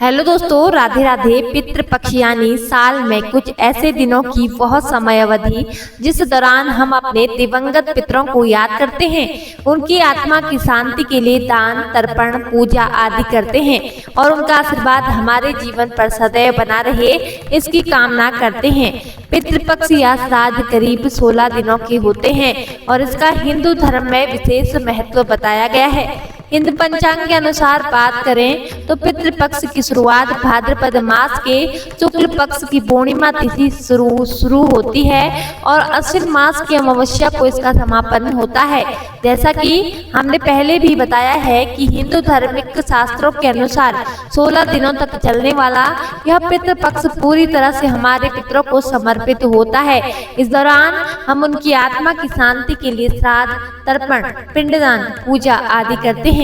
Hello दोस्तों, राधे राधे। पितृपक्ष यानी साल में कुछ ऐसे दिनों की वह समय अवधि जिस दौरान हम अपने दिवंगत पितरों को याद करते हैं, उनकी आत्मा की शांति के लिए दान, तर्पण, पूजा आदि करते हैं और उनका आशीर्वाद हमारे जीवन पर सदैव बना रहे, इसकी कामना करते हैं। पितृपक्ष या श्राद्ध करीब 16 दिनों के होते हैं और इसका हिंदू धर्म में विशेष महत्व बताया गया है। हिंदू पंचांग के अनुसार बात करें तो पितृपक्ष की शुरुआत भाद्रपद मास के शुक्ल पक्ष की पूर्णिमा तिथि शुरू होती है और अश्विन मास की अमावस्या को इसका समापन होता है। जैसा कि हमने पहले भी बताया है कि हिंदू धार्मिक शास्त्रों के अनुसार 16 दिनों तक चलने वाला यह पितृपक्ष पूरी तरह से हमारे पितरों को समर्पित होता है। इस दौरान हम उनकी आत्मा की शांति के लिए श्राद्ध, तर्पण, पिंडदान, पूजा आदि करते हैं।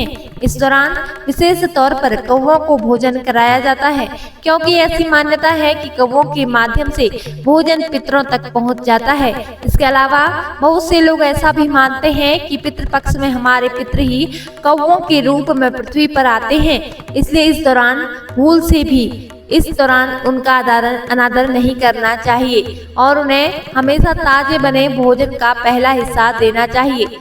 इस दौरान विशेष तौर पर कौवों को भोजन कराया जाता है, क्योंकि ऐसी मान्यता है कि कौवों के माध्यम से भोजन पितरों तक पहुंच जाता है। इसके अलावा बहुत से लोग ऐसा भी मानते हैं कि पितृपक्ष में हमारे पितृ ही कौवों के रूप में पृथ्वी पर आते हैं, इसलिए इस दौरान भूल से भी उनका अनादर नहीं करना चाहिए और उन्हें हमेशा ताजे बने भोजन का पहला हिस्सा देना चाहिए।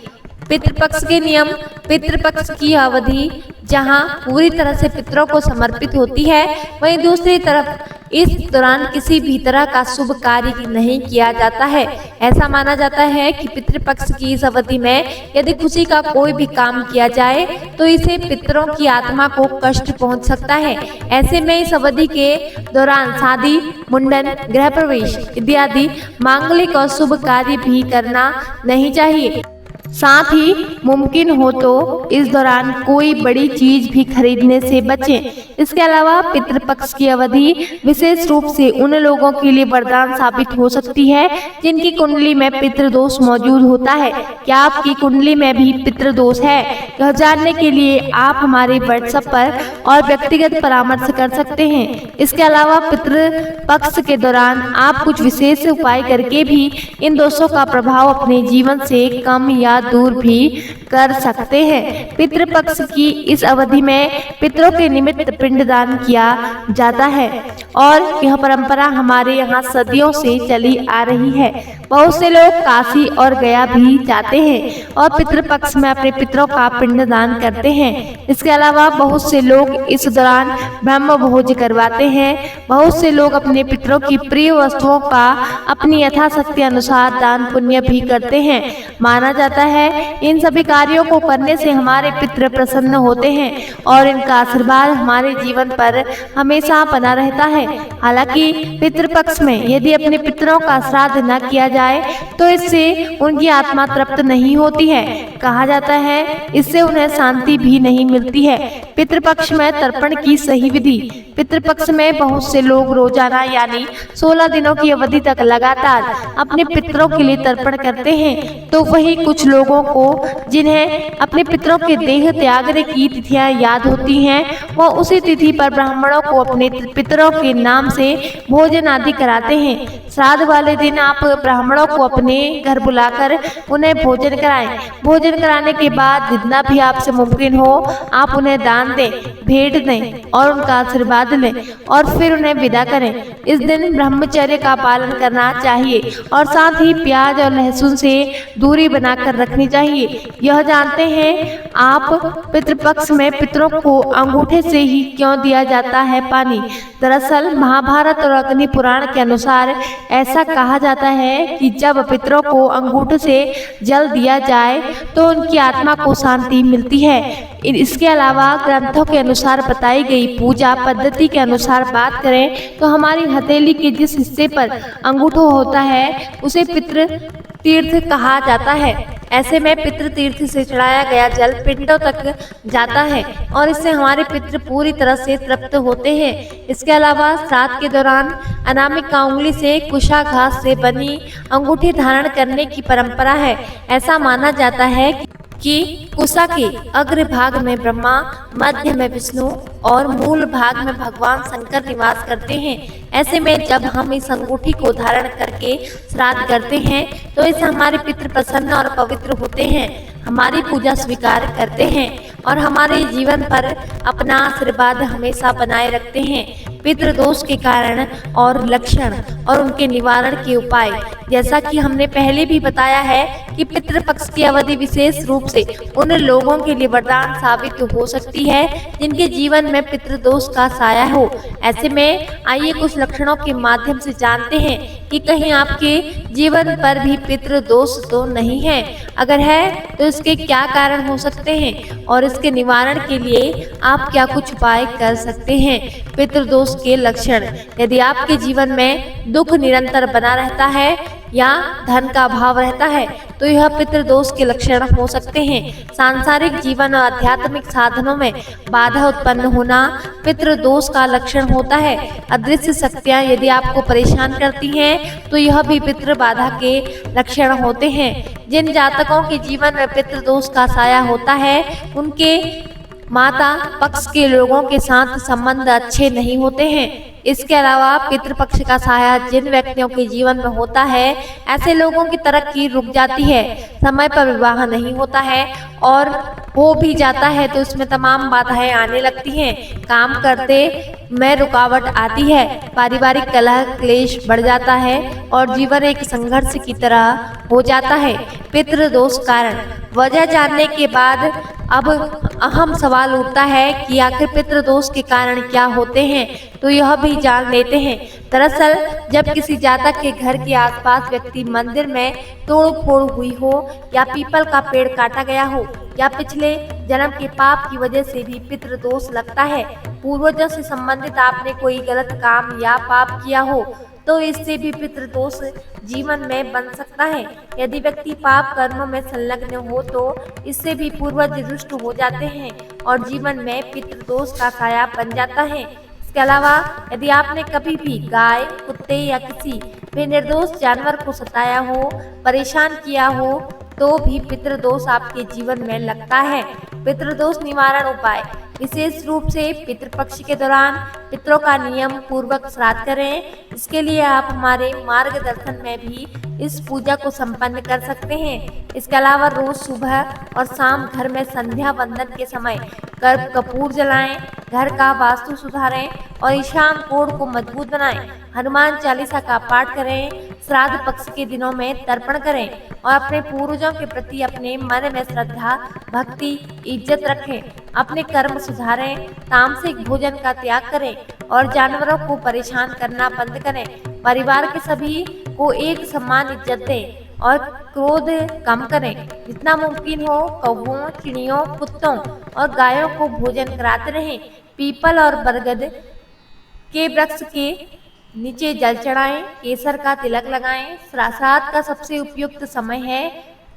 पितृपक्ष के नियम। पितृपक्ष की अवधि जहां पूरी तरह से पितरों को समर्पित होती है, वहीं दूसरी तरफ इस दौरान किसी भी तरह का शुभ कार्य नहीं किया जाता है। ऐसा माना जाता है कि पितृपक्ष की इस अवधि में यदि खुशी का कोई भी काम किया जाए तो इसे पितरों की आत्मा को कष्ट पहुंच सकता है। ऐसे में इस अवधि के दौरान शादी, मुंडन, गृह प्रवेश इत्यादि मांगलिक और शुभ कार्य भी करना नहीं चाहिए। साथ ही मुमकिन हो तो इस दौरान कोई बड़ी चीज भी खरीदने से बचें। इसके अलावा पितृपक्ष की अवधि विशेष रूप से उन लोगों के लिए वरदान साबित हो सकती है जिनकी कुंडली में पितृदोष मौजूद होता है। क्या आपकी कुंडली में भी पितृदोष है? यह जानने के लिए आप हमारे व्हाट्सएप पर और व्यक्तिगत परामर्श कर सकते हैं। इसके अलावा पितृपक्ष के दौरान आप कुछ विशेष उपाय करके भी इन दोषों का प्रभाव अपने जीवन से कम या दूर भी कर सकते हैं। पितृपक्ष की इस अवधि में पितरों के निमित्त पिंडदान किया जाता है और यह परंपरा हमारे यहाँ सदियों से चली आ रही है। बहुत से लोग काशी और गया भी जाते हैं और पितृपक्ष में अपने पितरों का पिंडदान करते हैं। इसके अलावा बहुत से लोग इस दौरान ब्रह्म भोज करवाते हैं। बहुत से लोग अपने पितरों की प्रिय वस्तुओं का अपनी यथाशक्ति अनुसार दान पुण्य भी करते हैं। माना जाता है इन सभी कार्यों को करने से हमारे पितृ प्रसन्न होते हैं और इनका आशीर्वाद हमारे जीवन पर हमेशा बना रहता है। हालांकि पितृपक्ष में यदि अपने पितरों का श्राद्ध न किया जाए तो इससे उनकी आत्मा तृप्त नहीं होती है। कहा जाता है इससे उन्हें शांति भी नहीं मिलती है। पितृपक्ष में तर्पण की सही विधि। पितृपक्ष में बहुत से लोग रोजाना यानी 16 दिनों की अवधि तक लगातार अपने पितरों के लिए तर्पण करते हैं, तो वही कुछ लोगों को जिन्हें अपने पितरों के देह त्यागने की तिथियां याद होती हैं, वह उसी तिथि पर ब्राह्मणों को अपने पितरों के नाम से भोजन आदि कराते हैं। श्राद्ध वाले दिन आप ब्राह्मणों को अपने घर बुलाकर उन्हें भोजन कराएं। भोजन कराने के बाद जितना भी आपसे मुमकिन हो आप उन्हें दान दें, भेंट दें और उनका आशीर्वाद लें और फिर उन्हें विदा करें। इस दिन ब्रह्मचर्य का पालन करना चाहिए और साथ ही प्याज और लहसुन से दूरी बनाकर रखनी चाहिए। यह जानते हैं आप पितृपक्ष में पितरों को अंगूठे से ही क्यों दिया जाता है पानी? दरअसल महाभारत और अग्नि पुराण के अनुसार ऐसा कहा जाता है कि जब पितरों को अंगूठे से जल दिया जाए तो उनकी आत्मा को शांति मिलती है। इसके अलावा ग्रंथों के अनुसार बताई गई पूजा पद्धति के अनुसार बात करें तो हमारी हथेली के जिस हिस्से पर अंगूठा होता है उसे पितृ तीर्थ कहा जाता है। ऐसे में पितृ तीर्थ से चढ़ाया गया जल पिंडों तक जाता है और इससे हमारे पितृ पूरी तरह से तृप्त होते हैं। इसके अलावा श्राद्ध के दौरान अनामिका उंगली से कुशा घास से बनी अंगूठी धारण करने की परंपरा है। ऐसा माना जाता है कि कुशा के अग्र भाग में ब्रह्मा, मध्य में विष्णु और मूल भाग में भगवान शंकर निवास करते हैं। ऐसे में जब हम इस अंगूठी को धारण करके श्राद्ध करते हैं तो इससे हमारे पितृ प्रसन्न और पवित्र होते हैं, हमारी पूजा स्वीकार करते हैं। और हमारे जीवन पर अपना आशीर्वाद हमेशा बनाए रखते हैं। पितृदोष के कारण और लक्षण और उनके निवारण के उपाय, जैसा कि हमने पहले भी बताया है कि पितृपक्ष की अवधि विशेष रूप से उन लोगों के लिए वरदान साबित हो सकती है जिनके जीवन में पितृदोष का साया हो। ऐसे में आइए कुछ लक्षणों के माध्यम से जानते हैं कि कहीं आपके जीवन पर भी पितृदोष तो नहीं है। अगर है तो इसके क्या कारण हो सकते हैं और इसके निवारण के लिए आप क्या कुछ उपाय कर सकते हैं। पितृदोष के लक्षण, यदि आपके जीवन में दुख निरंतर बना रहता है या धन का अभाव रहता है तो यह पितृदोष के लक्षण हो सकते हैं। सांसारिक जीवन और आध्यात्मिक साधनों में बाधा उत्पन्न होना पितृदोष का लक्षण होता है। अदृश्य शक्तियां यदि आपको परेशान करती हैं तो यह भी पितृ बाधा के लक्षण होते हैं। जिन जातकों के जीवन में पितृदोष का साया होता है उनके माता पक्ष के लोगों के साथ संबंध अच्छे नहीं होते हैं। इसके अलावा पितृपक्ष का साया जिन व्यक्तियों के जीवन में होता है ऐसे लोगों की तरक्की रुक जाती है, समय पर विवाह नहीं होता है और हो भी जाता है तो इसमें तमाम बाधाएं आने लगती हैं, काम करते में रुकावट आती है, पारिवारिक कलह क्लेश बढ़ जाता है और जीवन एक संघर्ष की तरह हो जाता है। पितृदोष कारण, वजह जानने के बाद अब अहम सवाल उठता है कि आखिर पितृदोष के कारण क्या होते हैं, तो यह भी जान लेते हैं। दरअसल जब किसी जातक के घर के आसपास व्यक्ति मंदिर में तोड़ फोड़ हुई हो या पीपल का पेड़ काटा गया हो या पिछले जन्म के पाप की वजह से भी पितृदोष लगता है, पूर्वजों से संबंधित आपने कोई गलत काम या पाप किया हो तो इससे भी पितृदोष जीवन में बन सकता है। यदि व्यक्ति पाप कर्मों में संलग्न हो तो इससे भी पूर्वज रुष्ट हो जाते हैं और जीवन में पितृदोष का साया बन जाता है। इसके अलावा यदि आपने कभी भी गाय, कुत्ते या किसी भी निर्दोष जानवर को सताया हो, परेशान किया हो तो भी पितृदोष आपके जीवन में लगता है। पितृदोष निवारण उपाय, विशेष रूप से पितृपक्ष के दौरान पितरों का नियम पूर्वक श्राद्ध करें। इसके लिए आप हमारे मार्गदर्शन में भी इस पूजा को संपन्न कर सकते हैं। इसके अलावा रोज सुबह और शाम घर में संध्या वंदन के समय कपूर जलाएं, घर का वास्तु सुधारें और ईशान कोण को मजबूत बनाएं। हनुमान चालीसा का पाठ करें, श्राद्ध पक्ष के दिनों में तर्पण करें और अपने पूर्वजों के प्रति अपने मन में श्रद्धा, भक्ति, इज्जत रखें। अपने कर्म सुधारें, तामसिक भोजन का त्याग करें और जानवरों को परेशान करना बंद करें। परिवार के सभी को एक समान इज्जत दें और क्रोध कम करें। जितना मुमकिन हो कौवों, चिड़ियों, कुत्तों और गायों को भोजन कराते रहें। पीपल और बरगद के वृक्ष के नीचे जल चढ़ाएं, केसर का तिलक लगाएं। श्राद्ध का सबसे उपयुक्त समय है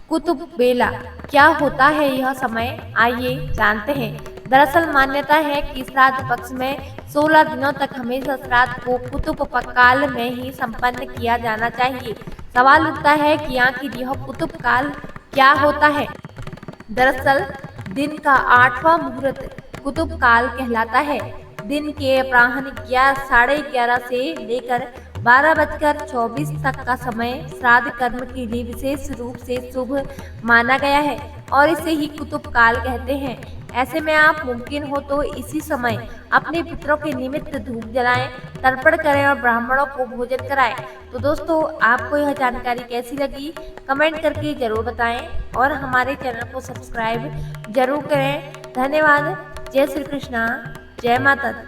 कुतुब बेला। क्या होता है यह समय, आइए जानते हैं। दरअसल मान्यता है कि श्राद्ध पक्ष में 16 दिनों तक हमेशा श्राद्ध को कुतुब काल में ही संपन्न किया जाना चाहिए। सवाल उठता है कि आखिर यह कुतुब काल क्या होता है। दरअसल दिन का 8वां मुहूर्त कुतुब काल कहलाता है। दिन के अपराह्न 11:30 से लेकर 12:24 तक का समय श्राद्ध कर्म के लिए विशेष रूप से शुभ माना गया है और इसे ही कुतुब काल कहते हैं। ऐसे में आप मुमकिन हो तो इसी समय अपने पितरों के निमित्त धूप जलाएं, तर्पण करें और ब्राह्मणों को भोजन कराएं। तो दोस्तों, आपको यह जानकारी कैसी लगी कमेंट करके जरूर बताएं और हमारे चैनल को सब्सक्राइब जरूर करें। धन्यवाद। जय श्री कृष्णा, जय माता दी।